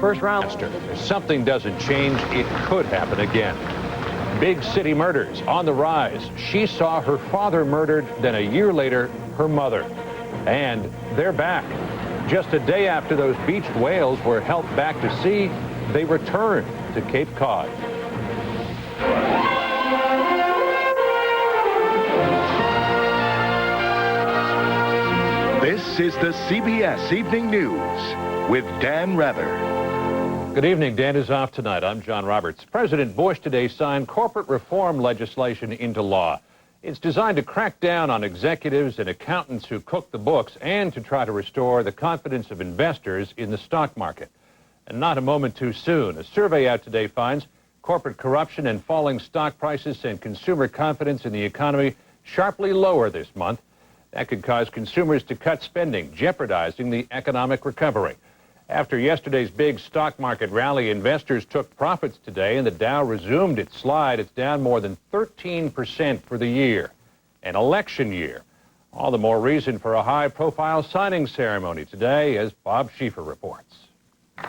First round. If something doesn't change, it could happen again. Big city murders on the rise. She saw her father murdered, then a year later, her mother. And they're back. Just a day after those beached whales were helped back to sea, they returned to Cape Cod. This is the CBS Evening News with Dan Rather. Good evening. Dan is off tonight. I'm John Roberts. President Bush today signed corporate reform legislation into law. It's designed to crack down on executives and accountants who cook the books and to try to restore the confidence of investors in the stock market. And not a moment too soon. A survey out today finds corporate corruption and falling stock prices sent consumer confidence in the economy sharply lower this month. That could cause consumers to cut spending, jeopardizing the economic recovery. After yesterday's big stock market rally, investors took profits today, and the Dow resumed its slide. It's down more than 13% for the year, an election year. All the more reason for a high-profile signing ceremony today, as Bob Schieffer reports.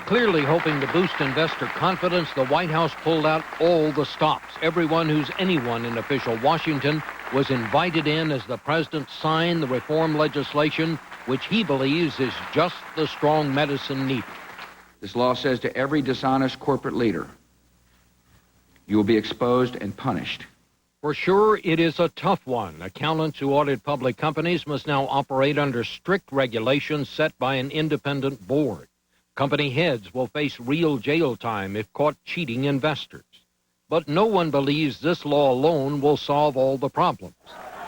Clearly hoping to boost investor confidence, the White House pulled out all the stops. Everyone who's anyone in official Washington was invited in as the president signed the reform legislation, which he believes is just the strong medicine needed. This law says to every dishonest corporate leader, you will be exposed and punished. For sure, it is a tough one. Accountants who audit public companies must now operate under strict regulations set by an independent board. Company heads will face real jail time if caught cheating investors. But no one believes this law alone will solve all the problems.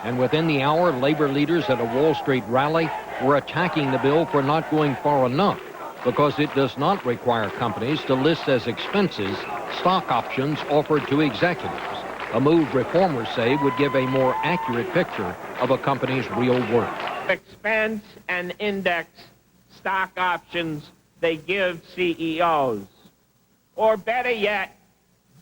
And within the hour, labor leaders at a Wall Street rally were attacking the bill for not going far enough because it does not require companies to list as expenses stock options offered to executives, a move reformers say would give a more accurate picture of a company's real worth. Expense and index stock options they give CEOs, or better yet,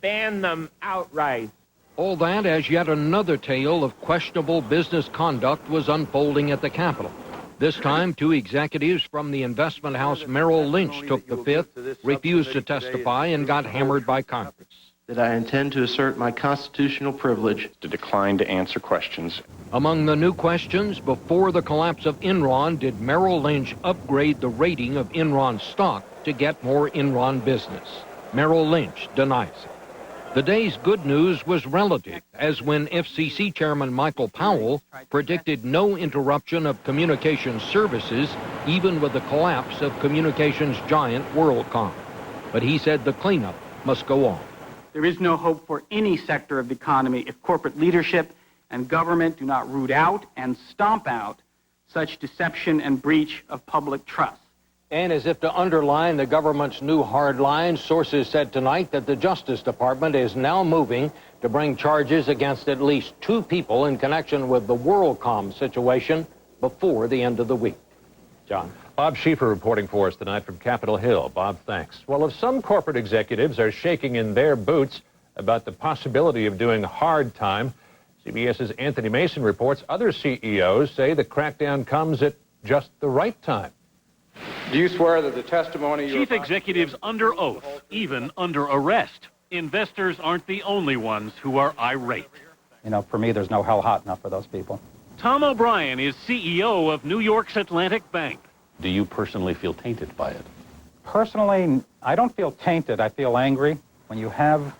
ban them outright. All that as yet another tale of questionable business conduct was unfolding at the Capitol. This time, two executives from the investment house Merrill Lynch took the fifth, refused to testify, and got hammered by Congress. That I intend to assert my constitutional privilege to decline to answer questions. Among the new questions, before the collapse of Enron, did Merrill Lynch upgrade the rating of Enron stock to get more Enron business? Merrill Lynch denies it. The day's good news was relative, as when FCC Chairman Michael Powell predicted no interruption of communications services, even with the collapse of communications giant WorldCom. But he said the cleanup must go on. There is no hope for any sector of the economy if corporate leadership and government do not root out and stomp out such deception and breach of public trust. And as if to underline the government's new hard lines, sources said tonight that the Justice Department is now moving to bring charges against at least two people in connection with the WorldCom situation before the end of the week. John. Bob Schieffer reporting for us tonight from Capitol Hill. Bob, thanks. Well, if some corporate executives are shaking in their boots about the possibility of doing hard time, CBS's Anthony Mason reports other CEOs say the crackdown comes at just the right time. Do you swear that the testimony... Chief executives under oath, even under arrest. Investors aren't the only ones who are irate. You know, for me, there's no hell hot enough for those people. Tom O'Brien is CEO of New York's Atlantic Bank. Do you personally feel tainted by it? Personally, I don't feel tainted. I feel angry. When you have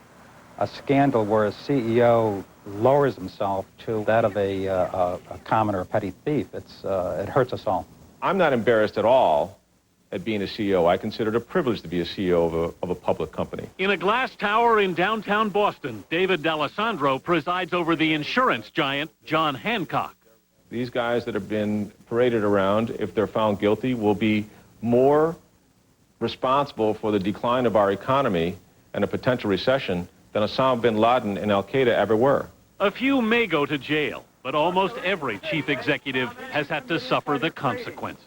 a scandal where a CEO lowers himself to that of a common or a petty thief, it hurts us all. I'm not embarrassed at all at being a CEO. I consider it a privilege to be a CEO of a public company. In a glass tower in downtown Boston, David D'Alessandro presides over the insurance giant John Hancock. These guys that have been paraded around, if they're found guilty, will be more responsible for the decline of our economy and a potential recession than Osama bin Laden and Al-Qaeda ever were. A few may go to jail, but almost every chief executive has had to suffer the consequences.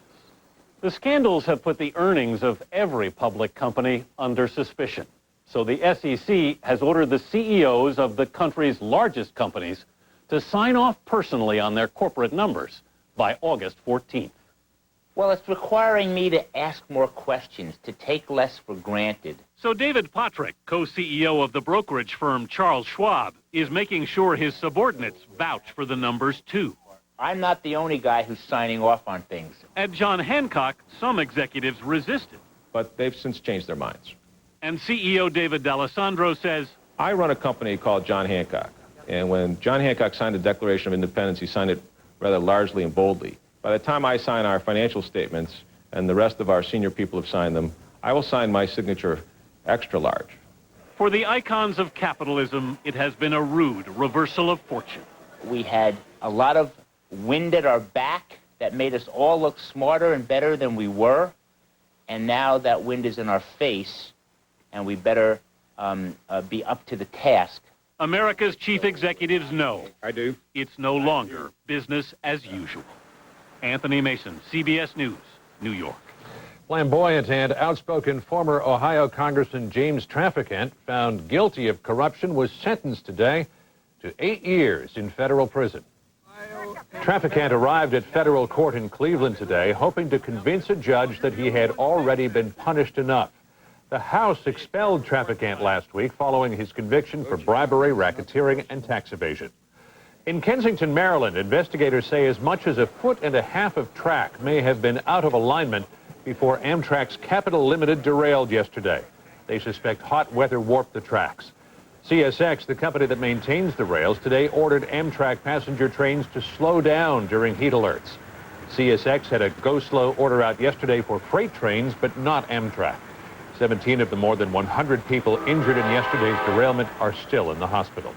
The scandals have put the earnings of every public company under suspicion. So the SEC has ordered the CEOs of the country's largest companies to sign off personally on their corporate numbers by August 14th. Well, it's requiring me to ask more questions, to take less for granted. So David Potrick, co-CEO of the brokerage firm Charles Schwab, is making sure his subordinates vouch for the numbers, too. I'm not the only guy who's signing off on things. At John Hancock, some executives resisted. But they've since changed their minds. And CEO David D'Alessandro says, I run a company called John Hancock. And when John Hancock signed the Declaration of Independence, he signed it rather largely and boldly. By the time I sign our financial statements, and the rest of our senior people have signed them, I will sign my signature extra large. For the icons of capitalism, it has been a rude reversal of fortune. We had a lot of wind at our back that made us all look smarter and better than we were. And now that wind is in our face, and we better be up to the task. America's chief executives know. I do. It's no longer business as usual. Anthony Mason, CBS News, New York. Flamboyant and outspoken former Ohio Congressman James Traficant, found guilty of corruption, was sentenced today to 8 years in federal prison. Traficant arrived at federal court in Cleveland today, hoping to convince a judge that he had already been punished enough. The House expelled Traficant last week following his conviction for bribery, racketeering, and tax evasion. In Kensington, Maryland, investigators say as much as 1.5 feet of track may have been out of alignment before Amtrak's Capital Limited derailed yesterday. They suspect hot weather warped the tracks. CSX, the company that maintains the rails, today ordered Amtrak passenger trains to slow down during heat alerts. CSX had a go-slow order out yesterday for freight trains, but not Amtrak. 17 of the more than 100 people injured in yesterday's derailment are still in the hospital.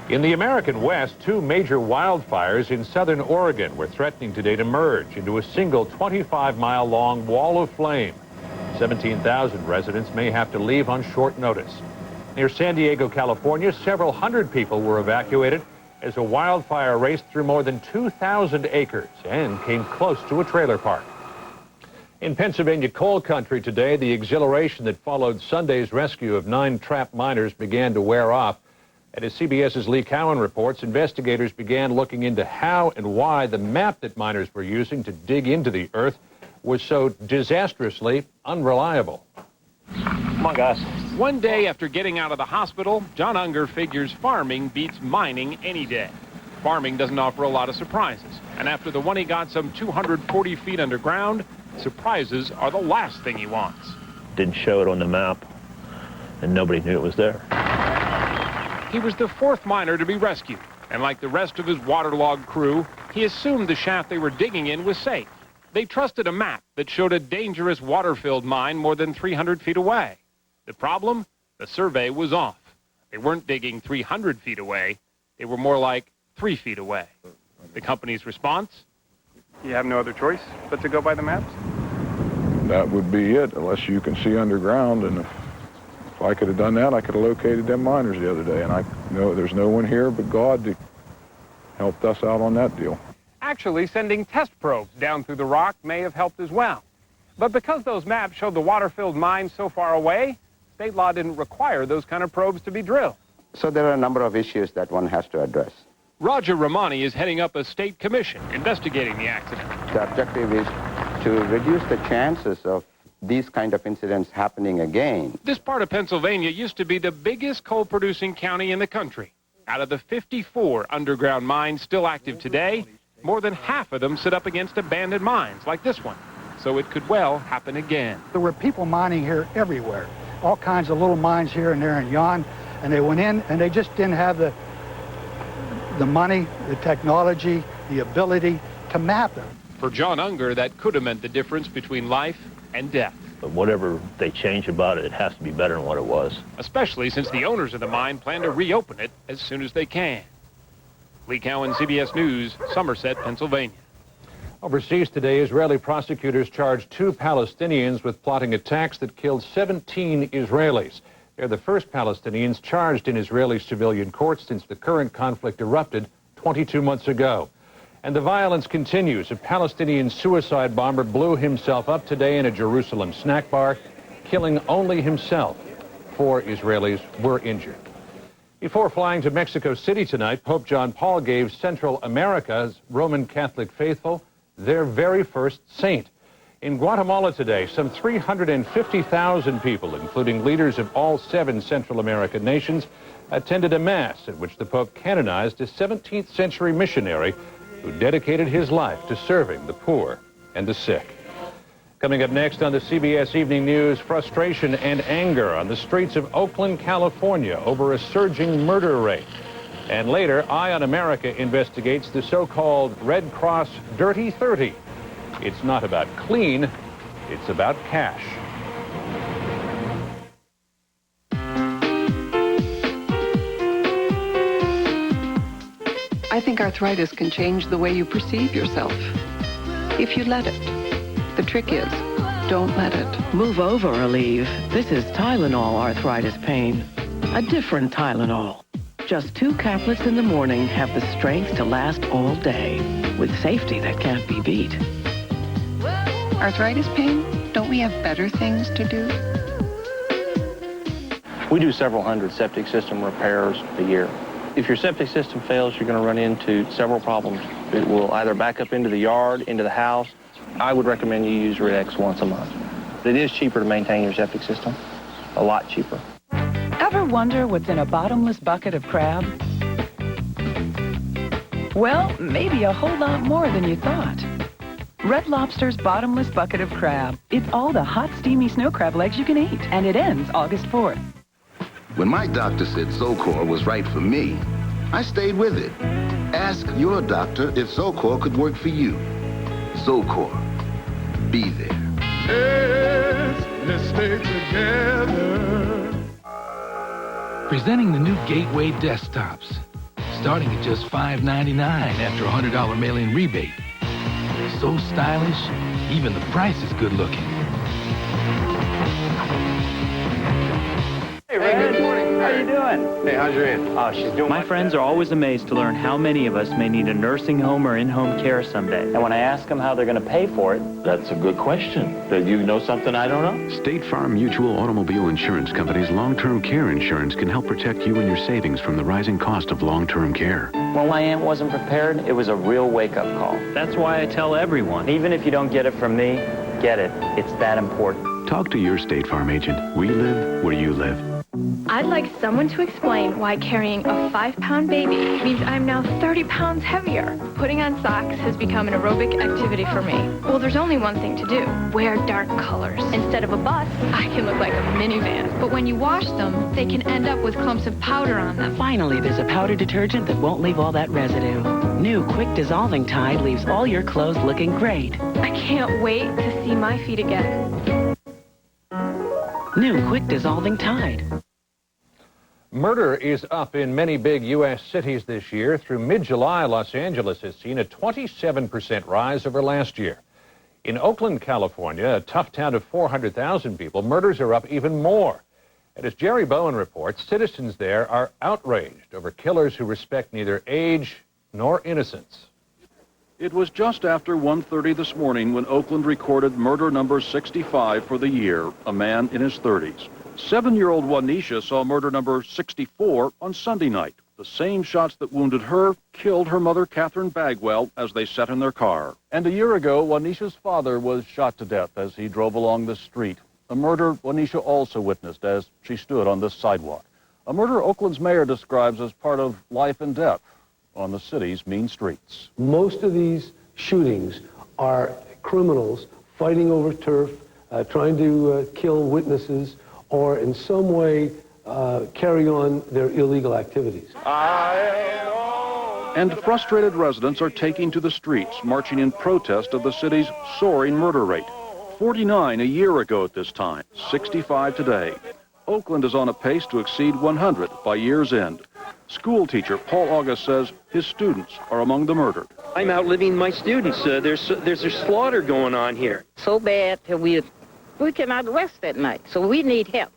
In the American West, 2 major wildfires in southern Oregon were threatening today to merge into a single 25-mile-long wall of flame. 17,000 residents may have to leave on short notice. Near San Diego, California, several hundred people were evacuated as a wildfire raced through more than 2,000 acres and came close to a trailer park. In Pennsylvania coal country today, the exhilaration that followed Sunday's rescue of 9 trapped miners began to wear off. And as CBS's Lee Cowan reports, investigators began looking into how and why the map that miners were using to dig into the earth was so disastrously unreliable. Come on, guys. One day after getting out of the hospital, John Unger figures farming beats mining any day. Farming doesn't offer a lot of surprises. And after the one he got some 240 feet underground, surprises are the last thing he wants. Didn't show it on the map, and nobody knew it was there. He was the 4th miner to be rescued, and like the rest of his waterlogged crew, he assumed the shaft they were digging in was safe. They trusted a map that showed a dangerous water-filled mine more than 300 feet away. The problem? The survey was off. They weren't digging 300 feet away. They were more like 3 feet away. The company's response? You have no other choice but to go by the maps? That would be it, unless you can see underground. And if I could have done that, I could have located them miners the other day. And I know there's no one here but God to help us out on that deal. Actually, sending test probes down through the rock may have helped as well. But because those maps showed the water-filled mine so far away, state law didn't require those kind of probes to be drilled. So there are a number of issues that one has to address. Roger Romani is heading up a state commission investigating the accident. The objective is to reduce the chances of these kind of incidents happening again. This part of Pennsylvania used to be the biggest coal-producing county in the country. Out of the 54 underground mines still active today, more than half of them sit up against abandoned mines like this one. So it could well happen again. There were people mining here everywhere. All kinds of little mines here and there and yon. And they went in and they just didn't have the money, the technology, the ability to map them. For John Unger, that could have meant the difference between life and death. But whatever they change about it, it has to be better than what it was. Especially since the owners of the mine plan to reopen it as soon as they can. Lee Cowan, CBS News, Somerset, Pennsylvania. Overseas today, Israeli prosecutors charged 2 Palestinians with plotting attacks that killed 17 Israelis. They're the first Palestinians charged in Israeli civilian courts since the current conflict erupted 22 months ago. And the violence continues. A Palestinian suicide bomber blew himself up today in a Jerusalem snack bar, killing only himself. 4 Israelis were injured. Before flying to Mexico City tonight, Pope John Paul gave Central America's Roman Catholic faithful their very first saint. In Guatemala today, some 350,000 people, including leaders of all 7 Central American nations, attended a mass at which the Pope canonized a 17th century missionary who dedicated his life to serving the poor and the sick. Coming up next on the CBS Evening News, frustration and anger on the streets of Oakland, California over a surging murder rate. And later, Eye on America investigates the so-called Red Cross Dirty 30. It's not about clean, it's about cash. I think arthritis can change the way you perceive yourself, if you let it. The trick is, don't let it. Move over, Aleve. This is Tylenol arthritis pain. A different Tylenol. Just 2 caplets in the morning have the strength to last all day, with safety that can't be beat. Arthritis pain? Don't we have better things to do? We do several hundred septic system repairs a year. If your septic system fails, you're going to run into several problems. It will either back up into the yard, into the house. I would recommend you use Rid-X once a month. It is cheaper to maintain your septic system, a lot cheaper. Ever wonder what's in a bottomless bucket of crab? Well, maybe a whole lot more than you thought. Red Lobster's Bottomless Bucket of Crab. It's all the hot, steamy snow crab legs you can eat, and it ends August 4th. When my doctor said Zocor was right for me, I stayed with it. Ask your doctor if Zocor could work for you. Zocor. Be there. Yes, let's stay together. Presenting the new Gateway desktops. Starting at just $5.99 after a $100 mail-in rebate. So stylish, even the price is good looking. Hey, Red. Good morning. How you doing? Hey, how's your aunt? Oh, she's doing My friends are always amazed to learn how many of us may need a nursing home or in-home care someday. And when I ask them how they're going to pay for it... That's a good question. Do you know something I don't know? State Farm Mutual Automobile Insurance Company's long-term care insurance can help protect you and your savings from the rising cost of long-term care. When my aunt wasn't prepared, it was a real wake-up call. That's why I tell everyone, even if you don't get it from me, get it. It's that important. Talk to your State Farm agent. We live where you live. I'd like someone to explain why carrying a 5-pound baby means I'm now 30 pounds heavier. Putting on socks has become an aerobic activity for me. Well, there's only one thing to do. Wear dark colors. Instead of a bus, I can look like a minivan. But when you wash them, they can end up with clumps of powder on them. Finally, there's a powder detergent that won't leave all that residue. New Quick Dissolving Tide leaves all your clothes looking great. I can't wait to see my feet again. New Quick Dissolving Tide. Murder is up in many big U.S. cities this year. Through mid-July, Los Angeles has seen a 27% rise over last year. In Oakland, California, a tough town of 400,000 people, murders are up even more. And as Jerry Bowen reports, citizens there are outraged over killers who respect neither age nor innocence. It was just after 1:30 this morning when Oakland recorded murder number 65 for the year, a man in his 30s. 7-year-old Juanisha saw murder number 64 on Sunday night. The same shots that wounded her killed her mother, Catherine Bagwell, as they sat in their car. And a year ago, Juanisha's father was shot to death as he drove along the street. A murder Juanisha also witnessed as she stood on this sidewalk. A murder Oakland's mayor describes as part of life and death on the city's mean streets. Most of these shootings are criminals fighting over turf, trying to kill witnesses, or in some way carry on their illegal activities. And frustrated residents are taking to the streets, marching in protest of the city's soaring murder rate. 49 a year ago at this time, 65 today. Oakland is on a pace to exceed 100 by year's end. School teacher Paul August says his students are among the murdered. I'm outliving my students. There's a slaughter going on here. So bad that we cannot rest at night, so we need help.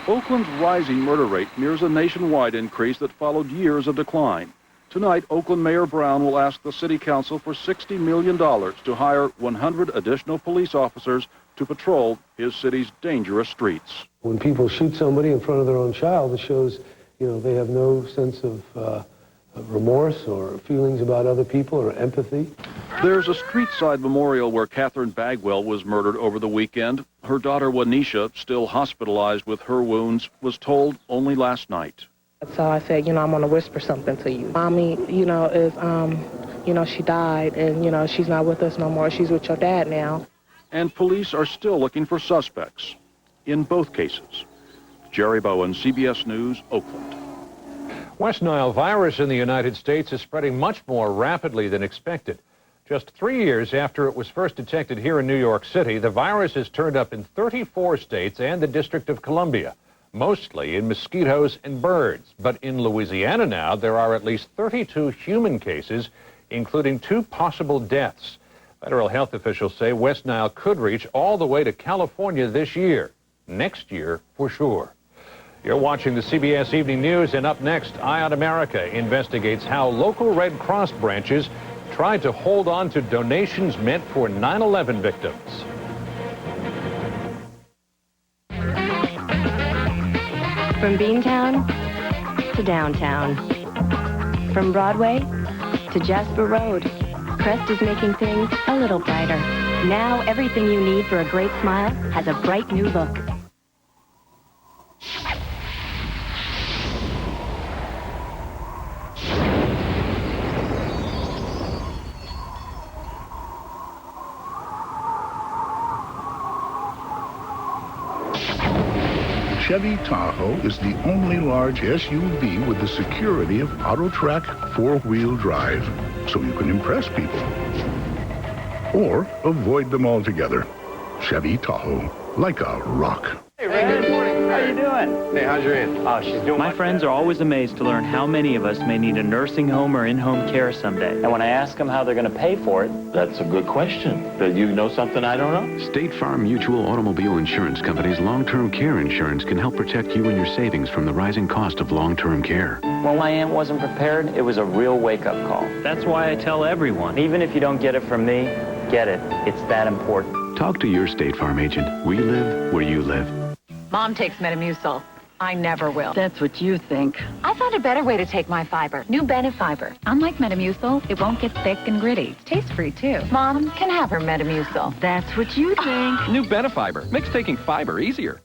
Oakland's rising murder rate mirrors a nationwide increase that followed years of decline. Tonight, Oakland Mayor Brown will ask the City Council for $60 million to hire 100 additional police officers to patrol his city's dangerous streets. When people shoot somebody in front of their own child, it shows, they have no sense of remorse or feelings about other people or empathy. There's a street-side memorial where Catherine Bagwell was murdered over the weekend. Her daughter, Wanisha, still hospitalized with her wounds, was told only last night. So I said, I'm going to whisper something to you. Mommy, is, she died, and, she's not with us no more. She's with your dad now. And police are still looking for suspects in both cases. Jerry Bowen, CBS News, Oakland. West Nile virus in the United States is spreading much more rapidly than expected. Just 3 years after it was first detected here in New York City, the virus has turned up in 34 states and the District of Columbia, mostly in mosquitoes and birds. But in Louisiana now, there are at least 32 human cases, including 2 possible deaths. Federal health officials say West Nile could reach all the way to California this year. Next year, for sure. You're watching the CBS Evening News, and up next, Eye on America investigates how local Red Cross branches tried to hold on to donations meant for 9/11 victims. From Beantown to downtown. From Broadway to Jasper Road. Crest is making things a little brighter. Now everything you need for a great smile has a bright new look. Chevy Tahoe is the only large SUV with the security of AutoTrack 4-wheel drive, so you can impress people. Or avoid them altogether. Chevy Tahoe, like a rock. Hey, Ray, good morning. How you doing? Hey, how's your aunt? Oh, she's doing My friends are always amazed to learn how many of us may need a nursing home or in-home care someday. And when I ask them how they're going to pay for it, That's a good question. That you know something I don't know? State Farm Mutual Automobile Insurance Company's long-term care insurance can help protect you and your savings from the rising cost of long-term care. when my aunt wasn't prepared, it was a real wake-up call. That's why I tell everyone, even if you don't get it from me, get it. It's that important. Talk to your State Farm agent. We live where you live. Mom takes Metamucil. I never will. That's what you think. I found a better way to take my fiber. New Benefiber. Unlike Metamucil, it won't get thick and gritty. It's taste-free, too. Mom can have her Metamucil. That's what you think. New Benefiber makes taking fiber easier.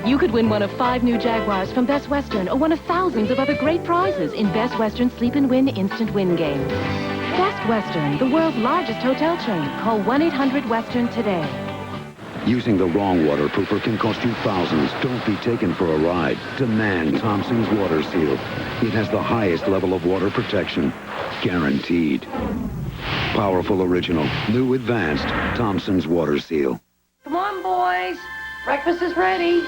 You could win one of 5 new Jaguars from Best Western or one of thousands of other great prizes in Best Western Sleep and Win Instant Win Game. Best Western, the world's largest hotel chain. Call 1-800-WESTERN today. Using the wrong waterproofer can cost you thousands. Don't be taken for a ride. Demand Thompson's Water Seal. It has the highest level of water protection. Guaranteed. Powerful original. New advanced Thompson's Water Seal. Come on, boys. Breakfast is ready.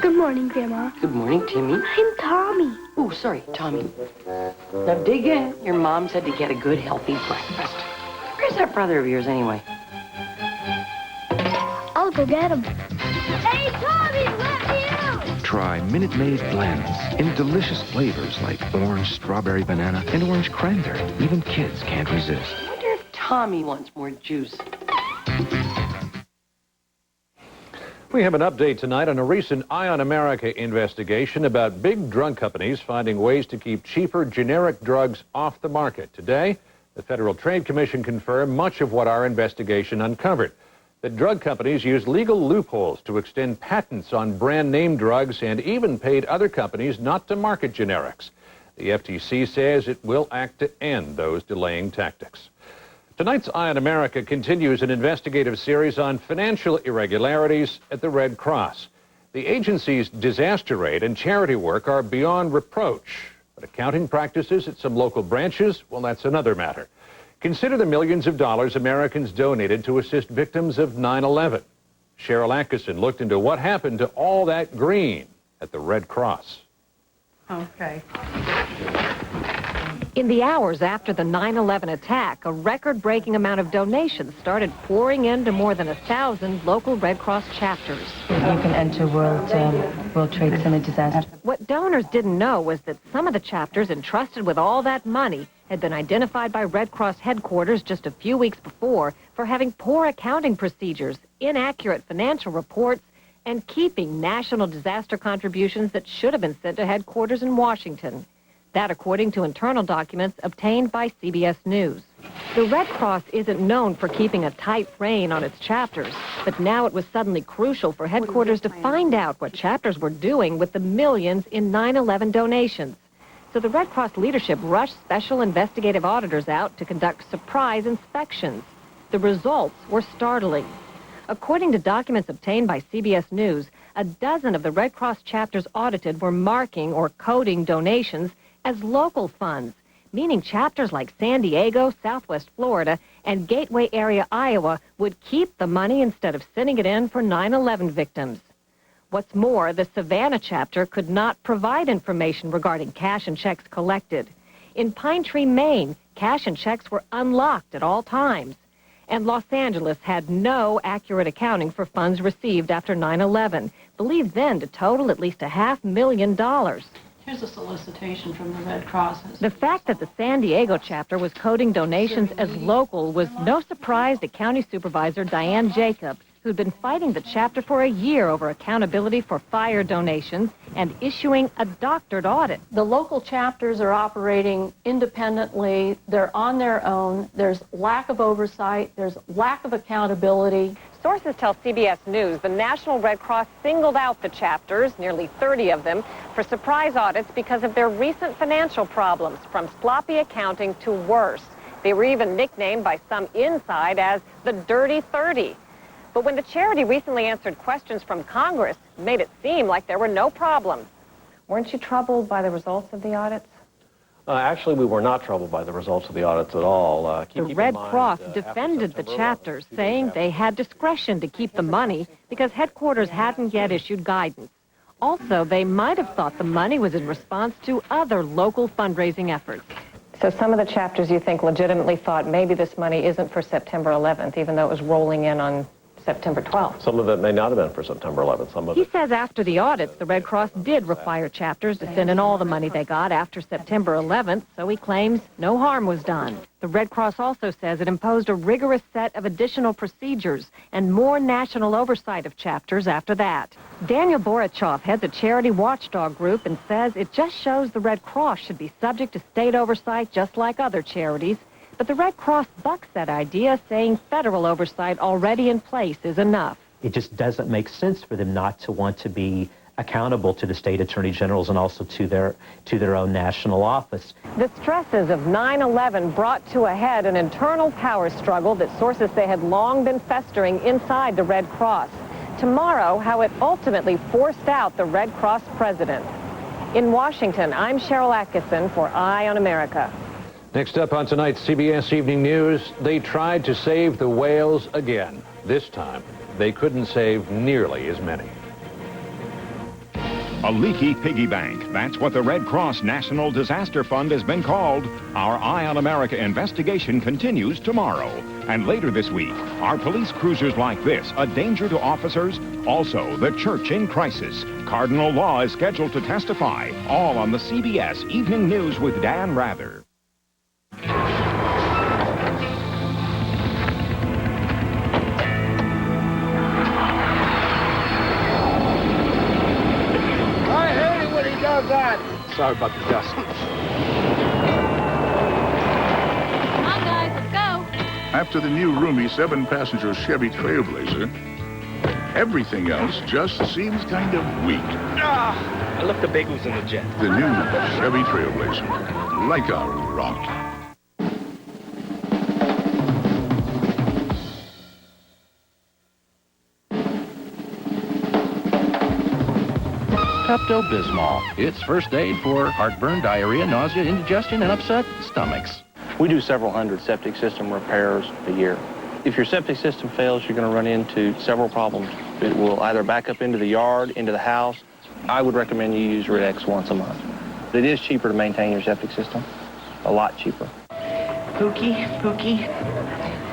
Good morning, Grandma. Good morning, Timmy. I'm Tommy. Oh, sorry, Tommy. Now dig in. Your mom said to get a good, healthy breakfast. Where's that brother of yours, anyway? I'll go get him. Hey, Tommy, let me out! Try Minute Maid blends in delicious flavors like orange, strawberry, banana, and orange cranberry. Even kids can't resist. I wonder if Tommy wants more juice. We have an update tonight on a recent Eye on America investigation about big drug companies finding ways to keep cheaper generic drugs off the market. Today, the Federal Trade Commission confirmed much of what our investigation uncovered. That drug companies use legal loopholes to extend patents on brand name drugs and even paid other companies not to market generics. The FTC says it will act to end those delaying tactics. Tonight's Eye on America continues an investigative series on financial irregularities at the Red Cross. The agency's disaster aid and charity work are beyond reproach, but accounting practices at some local branches, well, that's another matter. Consider the millions of dollars Americans donated to assist victims of 9/11. Cheryl Atkinson looked into what happened to all that green at the Red Cross. Okay. In the hours after the 9/11 attack, a record-breaking amount of donations started pouring into more than 1,000 local Red Cross chapters. You can enter World Trade Center disaster. What donors didn't know was that some of the chapters entrusted with all that money had been identified by Red Cross headquarters just a few weeks before for having poor accounting procedures, inaccurate financial reports, and keeping national disaster contributions that should have been sent to headquarters in Washington. That according to internal documents obtained by CBS News. The Red Cross isn't known for keeping a tight rein on its chapters, but now it was suddenly crucial for headquarters to find out what chapters were doing with the millions in 9/11 donations. So the Red Cross leadership rushed special investigative auditors out to conduct surprise inspections. The results were startling. According to documents obtained by CBS News, a dozen of the Red Cross chapters audited were marking or coding donations as local funds, meaning chapters like San Diego, Southwest Florida, and Gateway area Iowa would keep the money instead of sending it in for 9/11 victims. What's more, the Savannah chapter could not provide information regarding cash and checks collected. In Pine Tree, Maine, cash and checks were unlocked at all times. And Los Angeles had no accurate accounting for funds received after 9/11, believed then to total at least $500,000. Here's a solicitation from the Red Cross. The fact that the San Diego chapter was coding donations as local was no surprise to County Supervisor Diane Jacob, who'd been fighting the chapter for a year over accountability for fire donations and issuing a doctored audit. The local chapters are operating independently. They're on their own. There's lack of oversight. There's lack of accountability. Sources tell CBS News the National Red Cross singled out the chapters, nearly 30 of them, for surprise audits because of their recent financial problems, from sloppy accounting to worse. They were even nicknamed by some inside as the Dirty 30. But when the charity recently answered questions from Congress, it made it seem like there were no problems. Weren't you troubled by the results of the audits? Actually, we were not troubled by the results of the audits at all. The Red Cross defended the chapters, saying they had discretion to keep the money because headquarters hadn't yet issued guidance. Also, they might have thought the money was in response to other local fundraising efforts. So some of the chapters you think legitimately thought maybe this money isn't for September 11th, even though it was rolling in on September 12th. Some of it may not have been for September 11th. Some of He says after the audits, the Red Cross did require chapters to send in all the money they got after September 11th, so he claims no harm was done. The Red Cross also says it imposed a rigorous set of additional procedures and more national oversight of chapters after that. Daniel Borichoff heads a charity watchdog group and says it just shows the Red Cross should be subject to state oversight just like other charities. But the Red Cross bucks that idea, saying federal oversight already in place is enough. It just doesn't make sense for them not to want to be accountable to the state attorney generals and also to their own national office. The stresses of 9/11 brought to a head an internal power struggle that sources say had long been festering inside the Red Cross. Tomorrow, how it ultimately forced out the Red Cross president. In Washington, I'm Cheryl Atkinson for Eye on America. Next up on tonight's CBS Evening News, they tried to save the whales again. This time, they couldn't save nearly as many. A leaky piggy bank. That's what the Red Cross National Disaster Fund has been called. Our Eye on America investigation continues tomorrow. And later this week, are police cruisers like this a danger to officers? Also, the church in crisis. Cardinal Law is scheduled to testify. All on the CBS Evening News with Dan Rather. Sorry about the dust. Come on, guys, let's go. After the new roomy 7-passenger Chevy Trailblazer, everything else just seems kind of weak. I left the bagels in the jet. The new Chevy Trailblazer, like a rock. Pepto-Bismol. It's first aid for heartburn, diarrhea, nausea, indigestion, and upset stomachs. We do several hundred septic system repairs a year. If your septic system fails, you're going to run into several problems. It will either back up into the yard, into the house. I would recommend you use Rid-X once a month. It is cheaper to maintain your septic system, a lot cheaper. Pookie,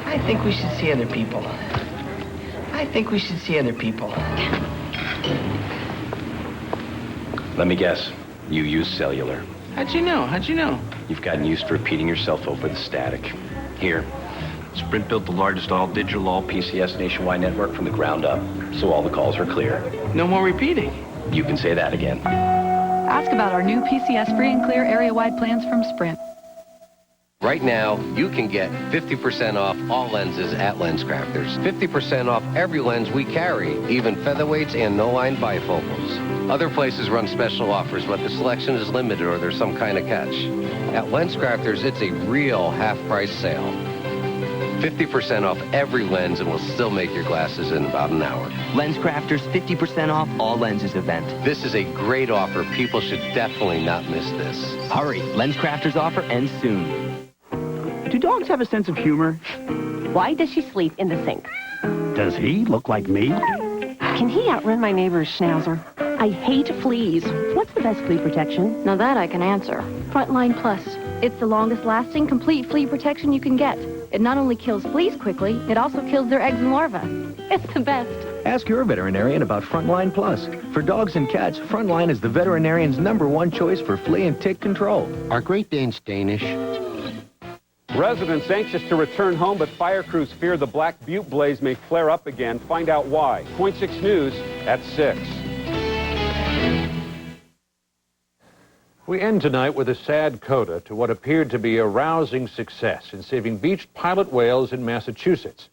I think we should see other people. Let me guess. You use cellular. How'd you know? You've gotten used to repeating yourself over the static. Here, Sprint built the largest all-digital, all-PCS nationwide network from the ground up, so all the calls are clear. No more repeating. You can say that again. Ask about our new PCS free and clear area-wide plans from Sprint. Right now, you can get 50% off all lenses at LensCrafters. 50% off every lens we carry, even featherweights and no-line bifocals. Other places run special offers, but the selection is limited or there's some kind of catch. At LensCrafters, it's a real half-price sale. 50% off every lens and we'll still make your glasses in about an hour. LensCrafters 50% off all lenses event. This is a great offer. People should definitely not miss this. Hurry, LensCrafters offer ends soon. Do dogs have a sense of humor? Why does she sleep in the sink? Does he look like me? Can he outrun my neighbor's schnauzer? I hate fleas. What's the best flea protection? Now that I can answer. Frontline Plus. It's the longest-lasting, complete flea protection you can get. It not only kills fleas quickly, it also kills their eggs and larvae. It's the best. Ask your veterinarian about Frontline Plus. For dogs and cats, Frontline is the veterinarian's #1 choice for flea and tick control. Are Great Danes Danish? Residents anxious to return home, but fire crews fear the Black Butte blaze may flare up again. Find out why. Point 6 News at 6. We end tonight with a sad coda to what appeared to be a rousing success in saving beached pilot whales in Massachusetts.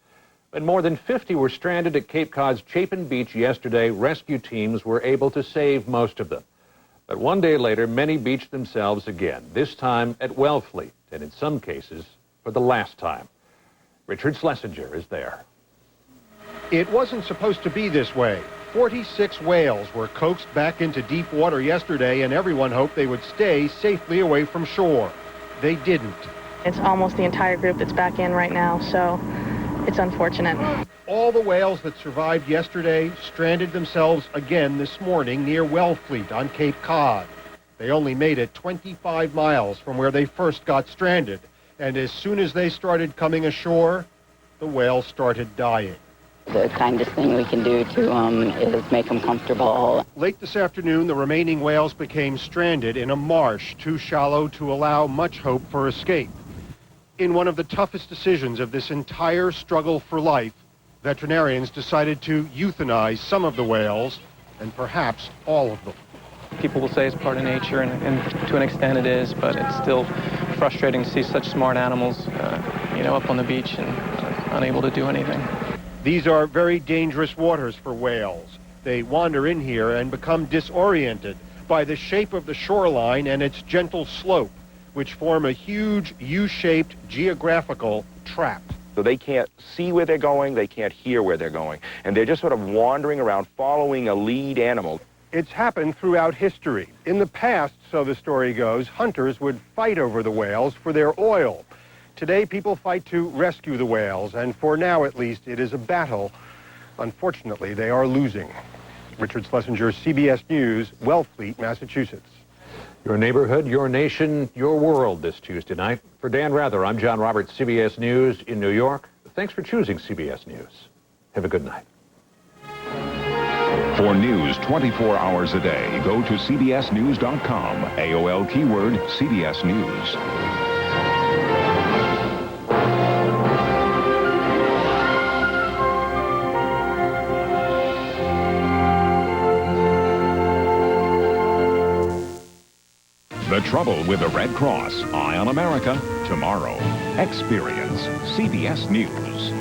When more than 50 were stranded at Cape Cod's Chapin Beach yesterday, rescue teams were able to save most of them. But one day later, many beached themselves again, this time at Wellfleet, and in some cases, for the last time. Richard Schlesinger is there. It wasn't supposed to be this way. 46 whales were coaxed back into deep water yesterday, and everyone hoped they would stay safely away from shore. They didn't. It's almost the entire group that's back in right now, so it's unfortunate. All the whales that survived yesterday stranded themselves again this morning near Wellfleet on Cape Cod. They only made it 25 miles from where they first got stranded, and as soon as they started coming ashore, the whales started dying. The kindest thing we can do to them is make them comfortable. Late this afternoon, the remaining whales became stranded in a marsh too shallow to allow much hope for escape. In one of the toughest decisions of this entire struggle for life, veterinarians decided to euthanize some of the whales, and perhaps all of them. People will say it's part of nature, and to an extent it is, but it's still frustrating to see such smart animals, up on the beach and unable to do anything. These are very dangerous waters for whales. They wander in here and become disoriented by the shape of the shoreline and its gentle slope, which form a huge U-shaped geographical trap. So they can't see where they're going, they can't hear where they're going, and they're just sort of wandering around following a lead animal. It's happened throughout history. In the past, so the story goes, hunters would fight over the whales for their oil. Today, people fight to rescue the whales, and for now at least, it is a battle. Unfortunately, they are losing. Richard Schlesinger, CBS News, Wellfleet, Massachusetts. Your neighborhood, your nation, your world this Tuesday night. For Dan Rather, I'm John Roberts, CBS News in New York. Thanks for choosing CBS News. Have a good night. For news 24 hours a day, go to cbsnews.com. AOL keyword CBS News. The trouble with the Red Cross. Eye on America. Tomorrow. Experience CBS News.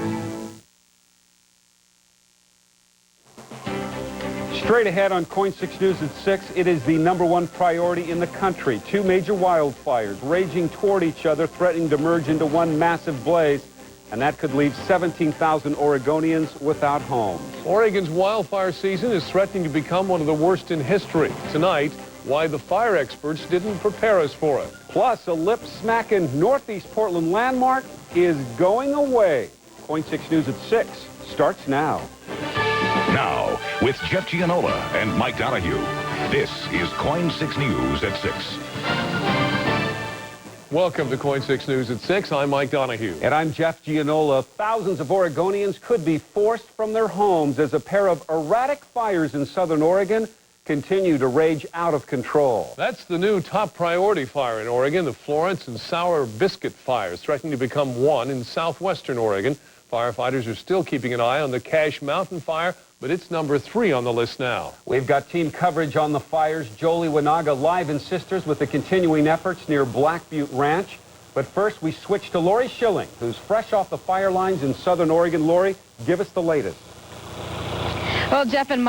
Straight ahead on Coin 6 News at 6, it is the #1 priority in the country. 2 major wildfires raging toward each other, threatening to merge into one massive blaze, and that could leave 17,000 Oregonians without homes. Oregon's wildfire season is threatening to become one of the worst in history. Tonight, why the fire experts didn't prepare us for it. Plus, a lip-smacking Northeast Portland landmark is going away. Coin 6 News at 6 starts now. Now, with Jeff Gianola and Mike Donahue, this is Coin 6 News at 6. Welcome to Coin 6 News at 6. I'm Mike Donahue. And I'm Jeff Gianola. Thousands of Oregonians could be forced from their homes as a pair of erratic fires in southern Oregon continue to rage out of control. That's the new top priority fire in Oregon, the Florence and Sour Biscuit fires, threatening to become one in southwestern Oregon. Firefighters are still keeping an eye on the Cache Mountain fire, but it's number 3 on the list now. We've got team coverage on the fires. Jolie Winaga live in Sisters with the continuing efforts near Black Butte Ranch. But first, we switch to Lori Schilling, who's fresh off the fire lines in southern Oregon. Lori, give us the latest. Well, Jeff and Mike.